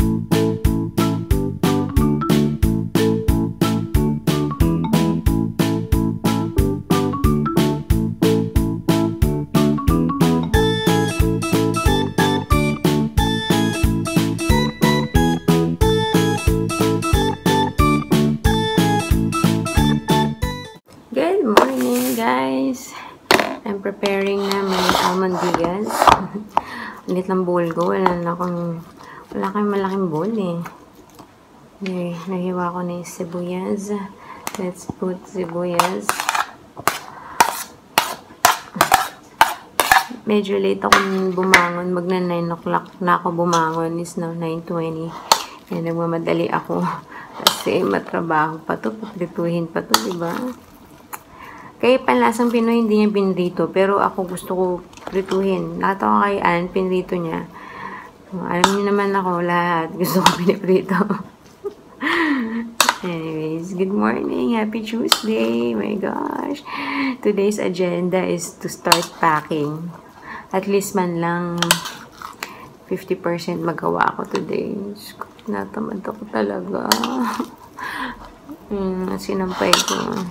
Good morning, guys! I'm preparing na my almondigas. Ulit ng bowl ko. Wala kang malaking bowl eh. Okay, nahiwa ko na yung sibuyas. Let's put sibuyas. Medyo late ako bumangon. Magna 9 o'clock na ako bumangon. It's now 9:20. Kaya nagmamadali ako. Kasi matrabaho pa to. Paprituhin pa to, diba? Kaya panlasang Pinoy, hindi niya pinrito. Pero ako gusto ko prituhin. Nakatawa kay Ann, pinrito niya. Alam niyo naman ako, lahat. Gusto ko piniprito. Anyways, good morning. Happy Tuesday. My gosh. Today's agenda is to start packing. At least man lang 50% magawa ako today. Natamad ako talaga. Sinampay ko.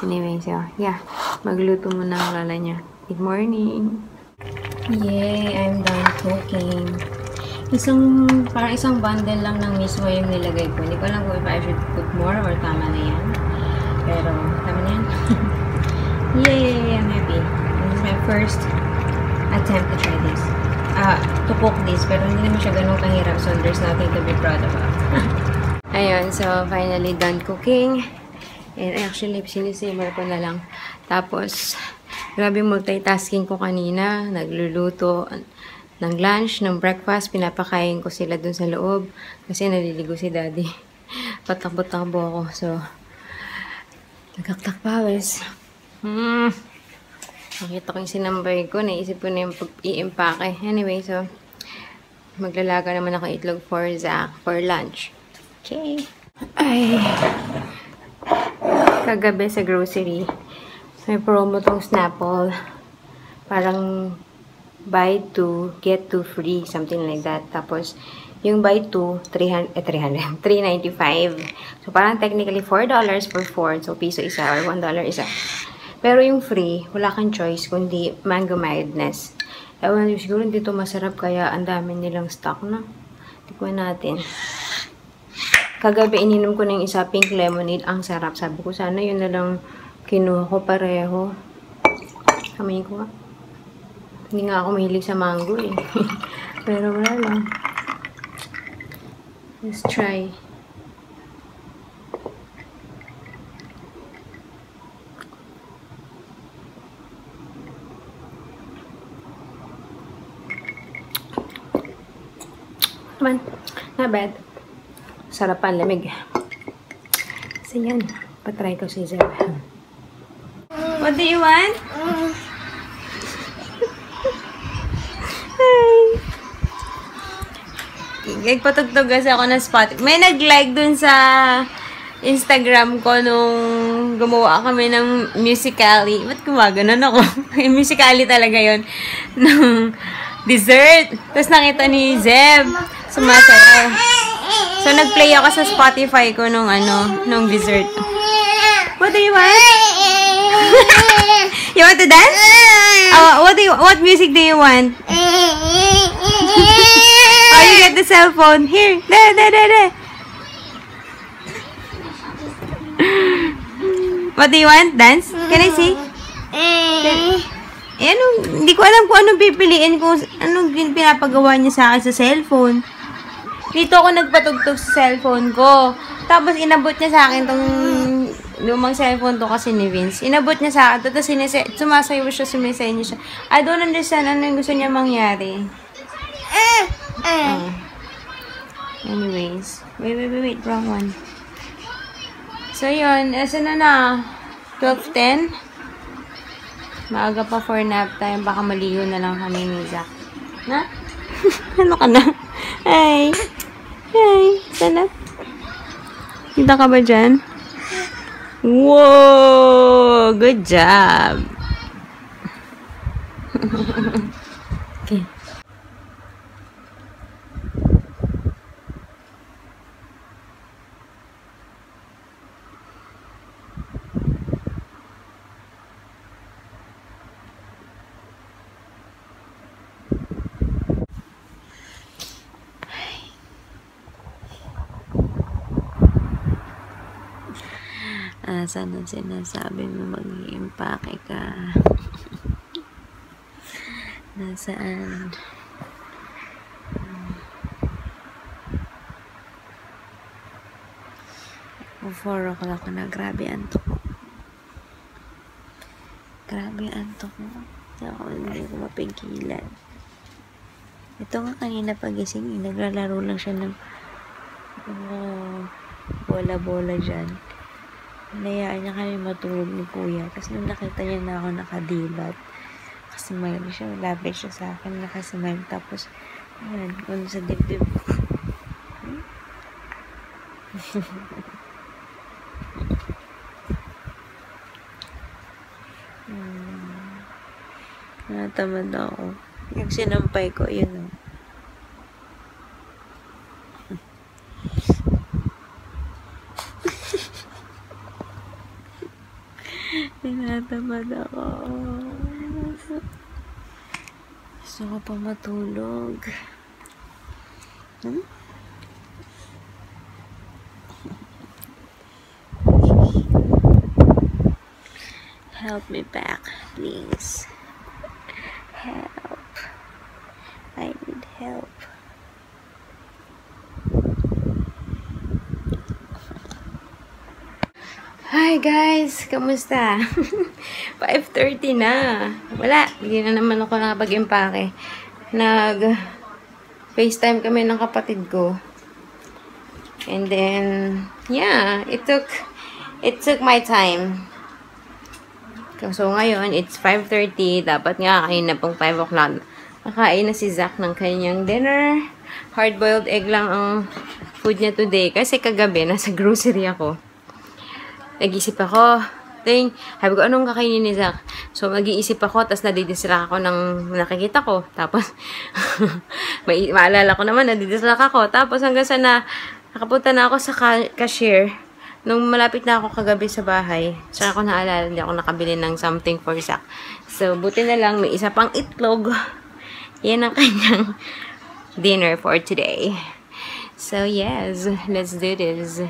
Anyway, so, yeah. Magluto muna ang lala niya. Good morning! Yay! I'm done cooking. Parang isang bundle lang ng mismo yung nilagay ko. Hindi ko alam kung if I should put more or tama na yan. Pero, tama na yan. Yay! I'm happy. This is my first attempt to try this. To cook this. Pero hindi naman siya ganun kahirap. So, there's nothing to be proud about. Ayun. So, finally done cooking. And actually, sinisimmer ko na lang. Tapos, grabe multitasking ko kanina. Nagluluto ng lunch, ng breakfast. Pinapakain ko sila dun sa loob. Kasi naliligo si daddy. Patakbo-takbo ako. So, nagkaktak pawis. Nakita ko yung sinambay ko. Naisip ko na yung i-impake. Anyway, so, maglalaga naman ako itlog for Zach for lunch. Okay. Ay... Kagabi sa grocery, may promo tong Snapple. Parang buy 2, get 2 free, something like that. Tapos, yung buy 2, 395. So, parang technically $4 for 4. So, piso isa or $1 isa. Pero yung free, wala kang choice kundi mango mildness. Ewan, siguro dito masarap kaya ang dami nilang stock na. Tikman natin. Kagabi, ininom ko ng isa, pink lemonade. Ang sarap. Sabi ko, sana yun na lang kinuha ko pareho. Kamayin ko nga. Hindi nga ako mahilig sa mango eh. Pero wala lang. Let's try. Come on. Not bad. Sarapan, lamig. So, yan. Patry ko si Zeb. What do you want? Hi! Nagpatugtog kasi ako ng spot. May nag-like dun sa Instagram ko nung gumawa kami ng Musical.ly. Ba't gumaganon ako? Musical.ly talaga yun. Ng dessert. Tapos nakita ni Zeb. Sumasaya. So, nag-play ako sa Spotify ko nung dessert. What do you want? You want to dance? What music do you want? Oh, you get the cell phone. Here. There. What do you want? Dance? Can I see? Hindi ko alam kung anong pipiliin ko. Anong pinapagawa niya sa akin sa cellphone. Dito ako nagpatugtog sa cellphone ko. Tapos, inabot niya sa akin tong lumang cellphone to kasi ni Vince. Inabot niya sa akin. Tapos, sumasayaw siya, sumisenyo siya. I don't understand ano yung gusto niya mangyari. Anyways. Wait. Wrong one. So, yun. Asa na? 12:10? Maaga pa for nap time. Baka maligo na lang kami ni Zach. Na? Ano ka na? Hi! Sana? Kita ka ba dyan? Whoa! Good job! Okay. Nasaan ang sinasabi mo mag-i-impake ka? Nasaan? 4 o'clock na. Grabe antok ko. Grabe antok ko. Hindi ko mapigilan. Ito nga kanina pagising, naglalaro lang siya ng bola-bola dyan. Hinayaan niya kami matulog ni Kuya. Tapos nung nakita niya na ako nakadilat, nakasmile siya, lapit siya sa akin, nakasmile. Tapos, ayan, kung sa dibdib. Natamad ako. Yung sinampay ko, yun o. Natamad ako. Gusto ko pa matulog. Help me back, please. Help. I need help. Hi guys! Kamusta? 5:30 na. Wala. Hindi na naman ako nakapag-impake. Nag-FaceTime kami ng kapatid ko. And then, yeah, it took my time. So, ngayon, it's 5:30. Dapat nga, kain na pong 5 o'clock. Nakain na si Zach ng kanyang dinner. Hard-boiled egg lang ang food niya today. Kasi kagabi, nasa grocery ako. Nag-isip ako. Sabi ko, anong kakainin ni Zach? So, mag-iisip ako, tapos nadidistract ako ng nakikita ko. Tapos, maalala ko naman, nadidistract ako. Tapos, hanggang sa nakapunta na ako sa cashier. Nung malapit na ako kagabi sa bahay, saka ako naalala, hindi ako nakabili ng something for Zach. So, buti na lang, may isa pang itlog. Yan ang kanyang dinner for today. So, yes, let's do this.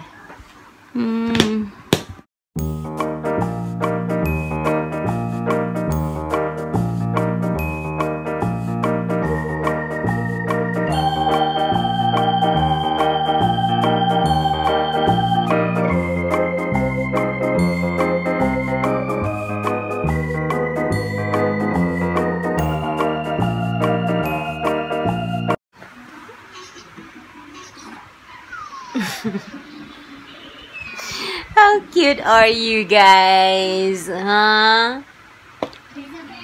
How cute are you guys? Huh?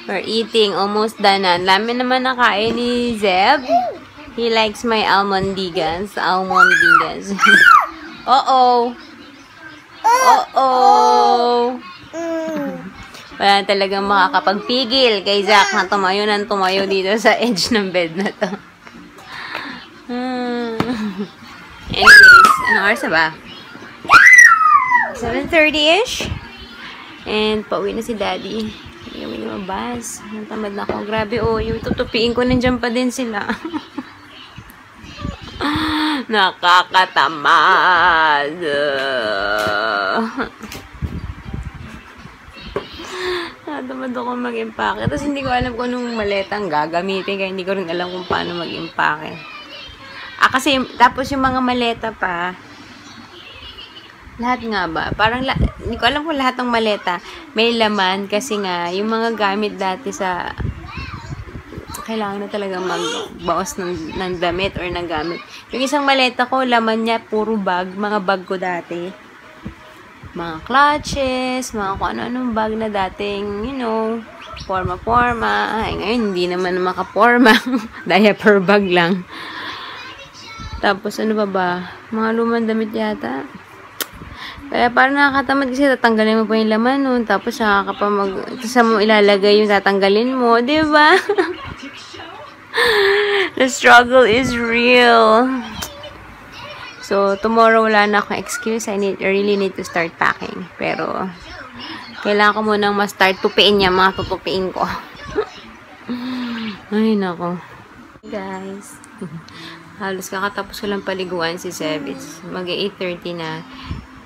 We're eating. Almost done na. Dami naman nakain ni Zeb. He likes my almondigas. Almondigas. Uh-oh. Uh-oh. Wala talagang makakapagpigil kay Zach na tumayo ng tumayo dito sa edge ng bed na to. Anyways, ano oras na ba? 7:30-ish. And pauwi na si Daddy. Hindi kami lumabas. Natamad na ako. Grabe, oh. Yung tutupiin ko, nandiyan pa din sila. Nakakatamad. Natamad ako mag-impake. Tapos hindi ko alam kung anong maletang gagamitin. Kaya hindi ko rin alam kung paano mag-impake. Kasi, tapos yung mga maleta pa, lahat nga ba? Parang, hindi ko alam kung lahat ng maleta may laman kasi nga, yung mga gamit dati sa, kailangan na talaga magbawas ng damit or ng gamit. Yung isang maleta ko, laman niya, puro bag, mga bag ko dati. Mga clutches, mga kung ano-anong bag na dating, you know, forma-forma. Ay, ngayon, hindi naman makaporma. Diaper bag lang. Tapos, ano ba? Mga lumang damit yata. Kaya parang nakakatamad kasi tatanggalin mo pa yung laman nun. Tapos, tapos mo ilalagay yung tatanggalin mo. Diba? The struggle is real. So, tomorrow wala na akong excuse. I really need to start packing. Pero, kailangan ko munang ma-start tupiin niya. Mga tutupiin ko. Ay, nako. Hey, guys. Halos kakatapos ko lang paliguan si Seb. Mag-8:30 na.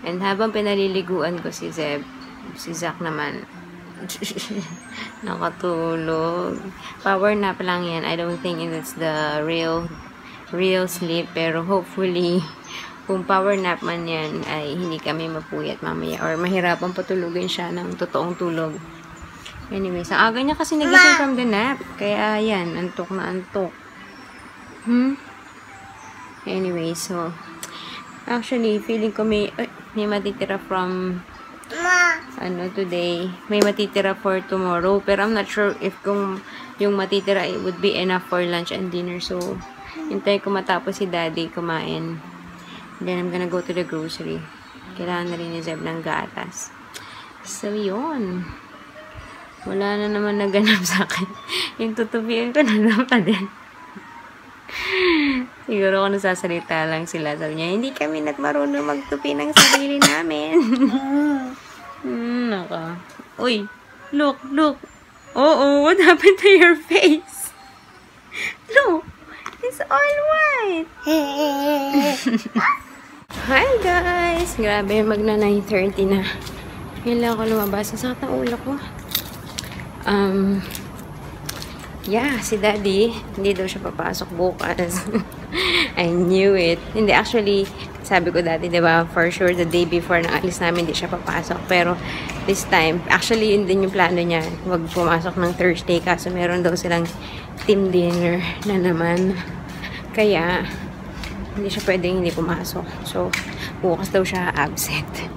And habang pinaliliguan ko si Zeb, si Zach naman, nakatulog. Power nap lang yan. I don't think it's the real sleep. Pero hopefully, kung power nap man yan, ay hindi kami mapuyat mamaya. Or mahirapan patulugin siya ng totoong tulog. Anyway, sa aga niya kasi nagising from the nap. Kaya yan, antok na antok. Anyway, so, actually, feeling ko may matitira from today. May matitira for tomorrow. Pero I'm not sure if kung yung matitira it would be enough for lunch and dinner. So, hintay ko matapos si Daddy kumain. Then, I'm gonna go to the grocery. Kailangan na rin ni Zeb ng gatas. So, yun. Wala na naman naganap sa akin. Yung tutubian ko na naman pa din. Siguro kung nasasalita lang sila, sabi niya, hindi kami nagmarunong magtupi ng sarili namin. Naka. Uy, look. Oh, what happened to your face? Look, it's all white. Hi guys! Grabe, magna 9:30 na. Kailangan ko lumabas. Sakit ang ulo ko. Yeah, si Daddy, hindi daw siya papasok bukas. I knew it. Hindi, actually, sabi ko dati, diba, for sure, the day before na alis namin, hindi siya papasok. Pero, this time, actually, yun din yung plano niya. Huwag pumasok ng Thursday, kaso meron daw silang team dinner na naman. Kaya, hindi siya pwedeng hindi pumasok. So, bukas daw siya absent.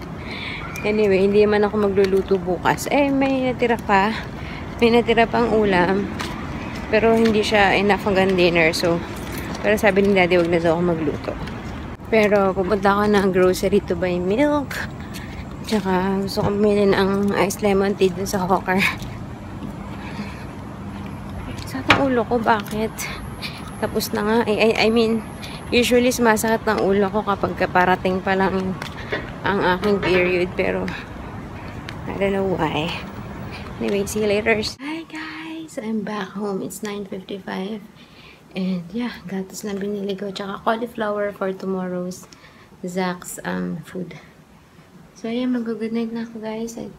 Anyway, hindi naman ako magluluto bukas. May natira pa. May natira pang ulam. Pero hindi siya enough hanggang dinner. So, pero sabi ni Daddy, wag na daw ako magluto. Pero pupunta ako ng grocery to buy milk. Tsaka gusto ko bumili ng iced lemon tea dun sa hawker. Sa ulo ko, bakit? Tapos na nga. I mean, usually sumasakit ng ulo ko kapag parating pa lang ang aking period. Pero, I don't know why. Anyway, see you later. Hi guys! I'm back home. It's 9:55. And yeah, gatas na binili ko. Tsaka cauliflower for tomorrow's Zach's food. So yeah, mag-good night na ako guys. I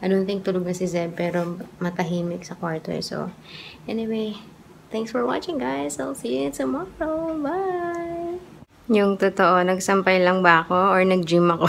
don't think tulog na si Zeb. Pero matahimik sa kwarto. So, anyway, thanks for watching guys. I'll see you tomorrow. Bye! Yung totoo, nagsampay lang ba ako or nag-gym ako?